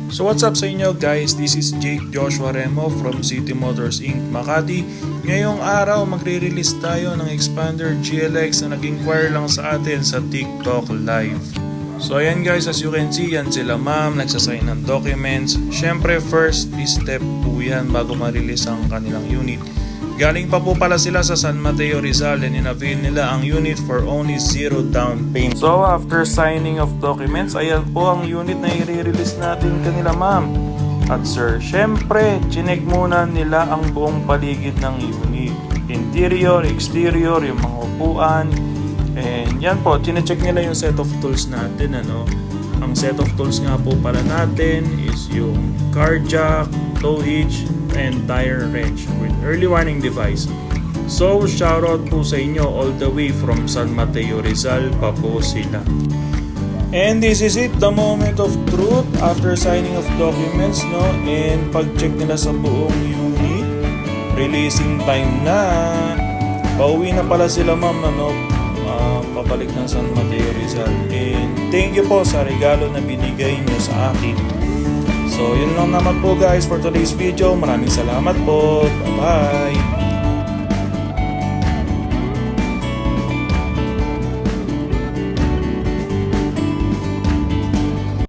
So what's up sa inyo guys, this is Jake Joshua Remo from City Motors Inc. Makati. Ngayong araw magre-release tayo ng Xpander GLX na nag-inquire lang sa atin sa TikTok Live. So ayan guys, as you can see, yan sila ma'am, nagsasign ng documents. Syempre first step po yan bago ma-release ang kanilang unit. Galing pa po pala sila sa San Mateo Rizal and in-avail nila ang unit for only 0 down payment. So after signing of documents, ayan po ang unit na i-release natin kanila ma'am. At sir, syempre, chinek muna nila ang buong paligid ng unit. Interior, exterior, yung mga upuan. And yan po, chinecheck nila yung set of tools natin. Ang set of tools nga po pala natin is yung car jack, tow hitch, and tire wrench with early warning device. So shoutout po sa inyo all the way from San Mateo Rizal pa po sila. And this is it, the moment of truth after signing of documents, and pag-check nila sa buong unit. Releasing time na. Pauwi na pala sila ma'am, pabalik ng San Mateo Rizal. And thank you po sa regalo na binigay niyo sa akin. So yun lang naman po guys for today's video. Maraming salamat po. Bye bye.